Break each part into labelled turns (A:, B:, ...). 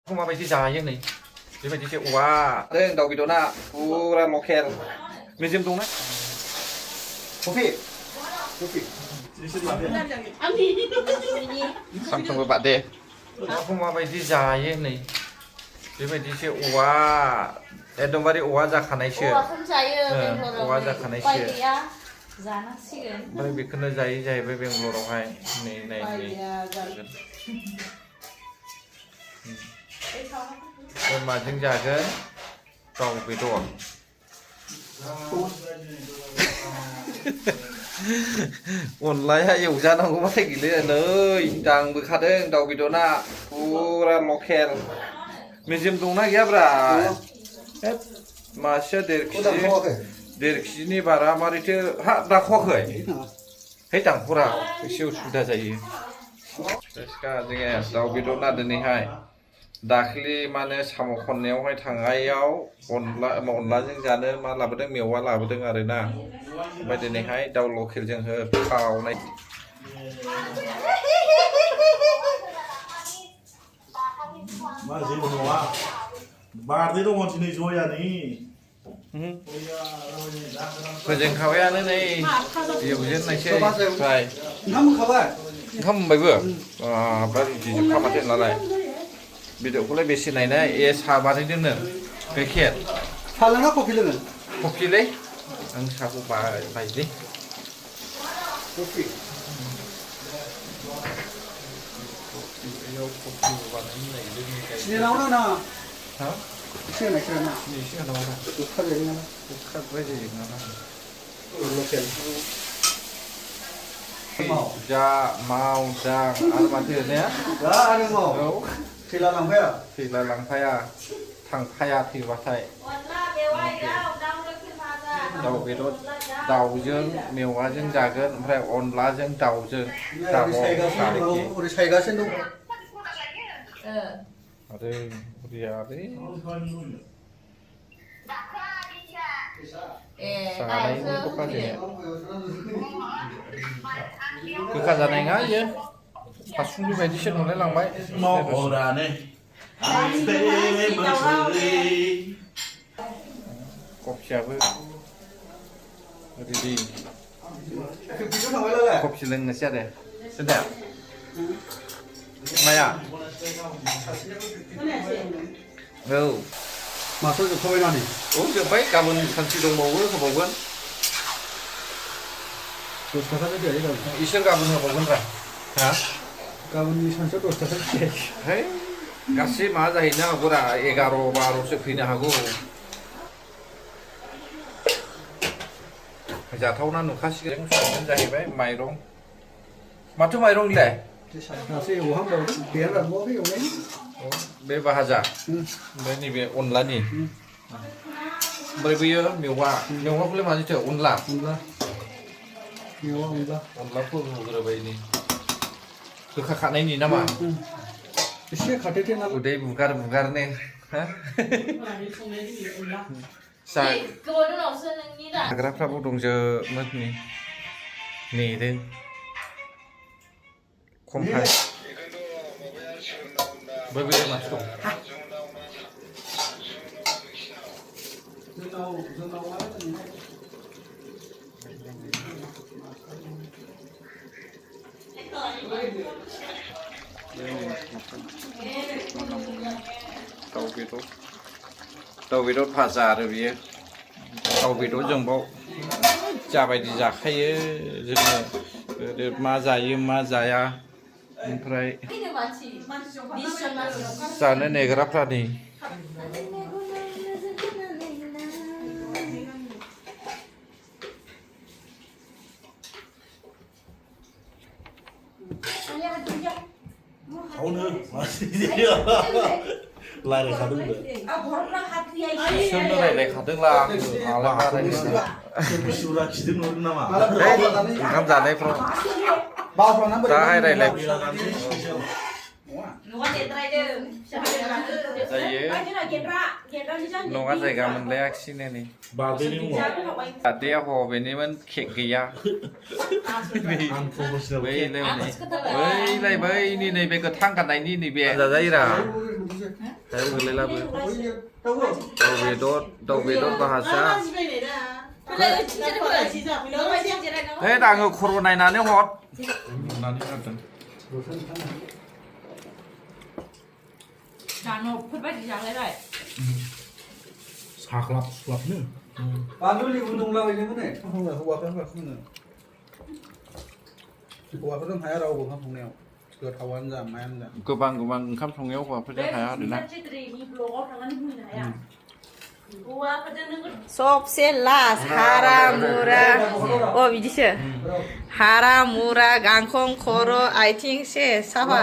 A: Không mà phải dài như này. Thế phải chơi wow. Đây đầu video na, pura local. Mình xem tung đấy. Kopi. Kopi. Samsung với bạn đây. Không mà phải dài như này. Thế phải chơi wow. एकदमबारे औवा जाखानायसो
B: औवाखौनो जायो
A: औवा जाखानायसो
B: जानांसिगोन
A: ओमफ्राय बेखौनो जायै जाहैबाय बेंगलरावहाय नै माजों जागोन दाउ बेदर अनलाया एवजानांगौबाथाय गैला नै दांबोखादों दाउ बेदरना फुरा लकेल मेजेम दंना गैयाब्रा मासेया 1.5 केजिनि बारा मारैथो हा दाखवाखै है दांखरा एसे उसुबिदा जायो जोङो दाउ बेदर ना दिनैहाय दाख्लि माने साम' खननायावहाय थांनायाव अनलाजों जानो मा लाबोदों मेवा लाबोदों आरोना ओमफ्राय दिनैहाय दाउ लकेलजों खावनाय
C: मा जेबो नङा बारदै दङ दिनै जयानि
A: फोजोंखाबायानो नै एवजेननायसै फ्राय
D: ओंखाम होखाबाय
A: ओंखाम मोनबायबो बारा रुजिजोबखा माथो नालाय बेदरखौलाय बेसे नायनाय साहा बानायदोंनो गाइखेर
D: साहा लोङा कफि लोङो
A: कफिलै आं साहाखौ बायलै
D: कफि सिनेनाव ना
A: हा
D: सिनेना
A: एसे होनांगौ
D: गोखा जायो नामा
A: गोखाद्राय जायो नामा
D: लकेल
A: जा माव जा आरो माथो ने
D: दा आरो माव
A: औ
D: थैला लांफाया
A: थैला लांफाया थांफाया थैबाथाय दाउ बेदर दाउजों मेवाजों जागोन ओमफ्राय अनलाजों दाउजों
D: ओरै सायगासिनो दं
A: आरो उदैयालै जानायनि गोखा जानाय नङा इयो थासुमलि बायदिसो नुलाय लांबाय
C: महरानो
A: कफियाबो रेडि कफि लोंनोसै आरो सिदा माया औ
D: माथो जोबखाबाय नानि
A: औ जोब्बाय गाबोन सानसे दंबावो होबावगोन
D: 10 थाखासो जायो गाबोन
A: इसोर गाबोन होबावगोन रा हा
D: गाबोननि सानसेयाव 10 थाखासो जायो
A: है गासै मा जाहैनो हागौरा 11-12सो फैनो हागौ जाथावना नुखासिगोन संगोन जाहैबाय माइरं माथो माइरं निलाय
D: दासो एवहांबावदों गैया रानबावाखै एवनायनि
A: बे भाजा ओमफ्राय नैबे अनलानि ओमफ्राय बैयो मेवाखौलाय माजोंथो अनला
D: मेवा
A: अनलाखौ रुग्रोबाय नै गोखा खानायनि नामा
D: एसे खाथेथे ना
A: उदै बुगार ने जाग्राफ्राबो दंजोबमोन नेदों खमफ्राय बै मानसि दं दाउ बेदर भाजा आरो बियो दाउ बेदरजों बाव जाबायदि जाखायो जोङो मा जायो मा जाया ओमफ्राय जानो नेग्राफ्रा नै
C: आवनो मासे रायलायखादोंबो
A: सोरनो रायलायखादोंला
C: बिसुरा खिदों नुदों नामा
A: ओंखाम जानायफ्राव दाहाय रायलाय जायो नङा जायगा मोनलायाखिसैनो नै
C: बार्थडेनि मुङाव
A: बार्थडेया हबेनिमोन केक गैया
C: आं प्रफेसनेल
A: बैलाय बैनि नैबे गोथां गाननायनि नैबे जाजायोरा गोलैलाबो दाउ बेदर भाजा है आङो खर' नायनानै हर नानै हरदों
C: साख्लाब सुख्लाबनो
D: बानलु लिबु दंलाबायोमोन ने
E: हौवाफोरजों हाया रावबो ओंखाम संनायाव गोथावानो जा मायानो जा
A: गोबां ओंखाम संनायाव हौवाफोरजों हाया आरोना
B: सबसे लास्ट हारा मुरा बिदिसो हारा मुरा गांखं खर' आथिं से साफा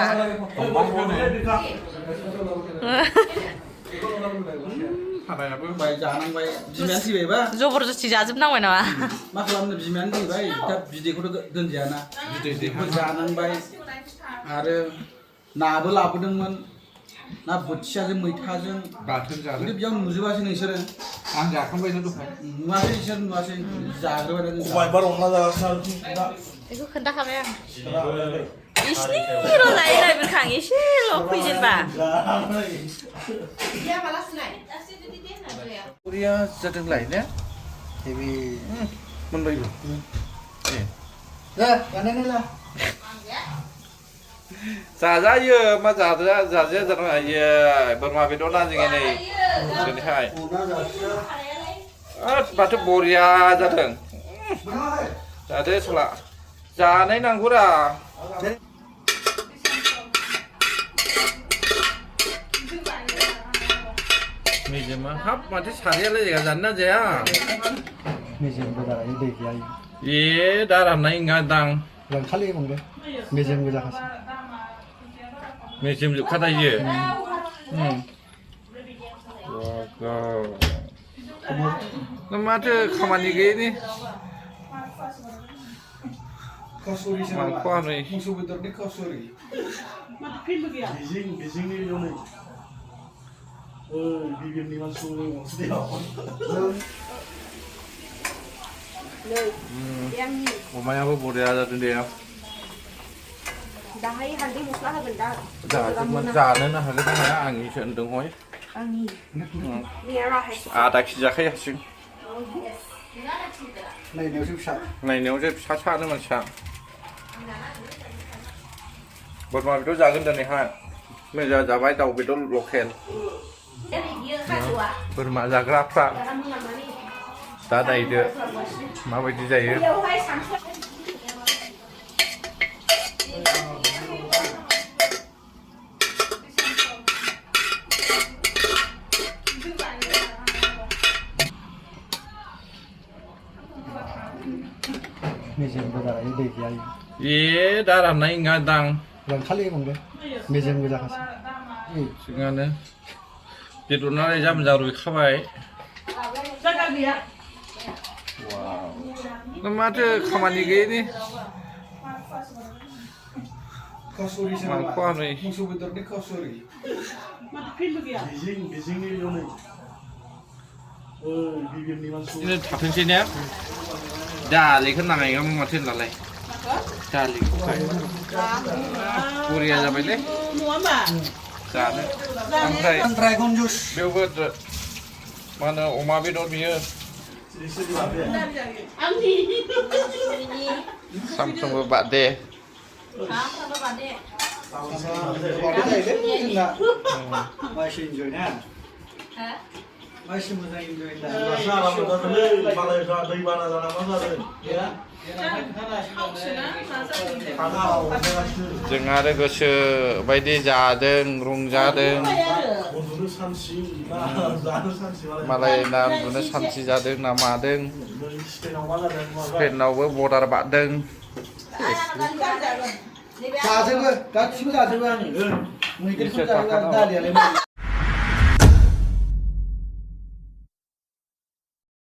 E: बाय जानांबाय बिमायानो थैबायबा
B: जबरदस्ति जाजोबनांबाय नामा
E: मा खालामनो बिमायानो थैबाय दा बिदैखौथ' दोनजायाना बिदैखौ जानांबाय आरो नाबो लाबोदोंमोन ना बोथियाजों मैथाजों
A: बाथोन जादों
E: खिन्थु बेयाव नुजोबासै नोंसोरो
A: आं जाखांबायनो दहाय
E: नुवासै बिसोर नुवासै जाग्रोबाय जों
C: खबाइबार अनला जागासिनो आरो
B: बेखौ खोन्थाखाबाय आं इसिनिल' जायो नायबोखां एसेल' फैजेनबा
A: बरिया जादोंलाय ने
D: हेबि
A: मोनबायबो
D: दे गानायनायला
A: जाजायो मा जाजाया जानो हायो बोरमा बेदर ना जोङो नै दिनैहाय माथो बरिया जादों जादो सला जानाय नांगौरा मेजेमा हाब माथो सारियालाय जायगा जानो ना जाया
D: मेजेमबो जायो दै गैया
A: ए दा राननाय नङा दां
D: रानखालि मोनदे मेजेमबो जाखासै
A: मेजेम जोबखादायो माथो खामानि गैयैनि
E: कसुरिसो
A: मांख'आनो
E: मुसु बेदरनि कसुरि
C: बेजिंनि बेयावनो बिबिएमनि मानसिखौ गंसेयाव
A: अमायाबो बरिया जादों दे
B: दाहाय हालदै मस्ला होगोन दा
A: जानोनो हागोन ना हाया आंनिसो होनदों हय आधा केजि जाखायो हारसिं
D: नायनायावसो फिसा
A: नायनायावसो फिसा सानो मानसिया बोरमा बेदर जागोन दिनैहाय मोजां जाबाय दाउ बेदर लकेल बोरमा जाग्राफ्रा दा नायदो माबायदि जायो
D: मेजेमबो जायो दै गैया
A: ए दा राननाय नङा दां
D: रानखालि मोनदे मेजेमबो जाखासै
A: थिगानो बेदर नालाय जा मोजां रुइखाबाय माथो खामानि गैयैनि
E: कसुरिसो
A: मांख'आनो
E: मुसु बेदरनि कसुरि
C: बेजिंनि बेयावनो बिबिएमनि मानसिखौ
A: बिदिनो थाथोंसै ने दालिखौ नाङाय नङामोन माथो होनलाय दालिखौहाय बरिया जाबायलै जानो ओमफ्राय
D: ड्रागन जुस
A: बेयावबो मा होनो अमा बेदर बियो सानफ्रोमबो बादे
D: मानसि इन्जय ना मानसि मोजां इन्जय
C: मालायफ्रा दैबाना जाना मा जादों
A: जों आरो गोसो बायदि जादों रंजादों
C: उन्दुनो सानसि जानो सानसि
A: मालाय ना उन्दुनो सान्थि जादों ना मादों
C: स्पेनाव मा जादों
A: स्पेनावबो बर्डार बारदों
D: जाजोबो गासिबो जाजोबो आङो मैदेरखौ जाजोबो दालियालाय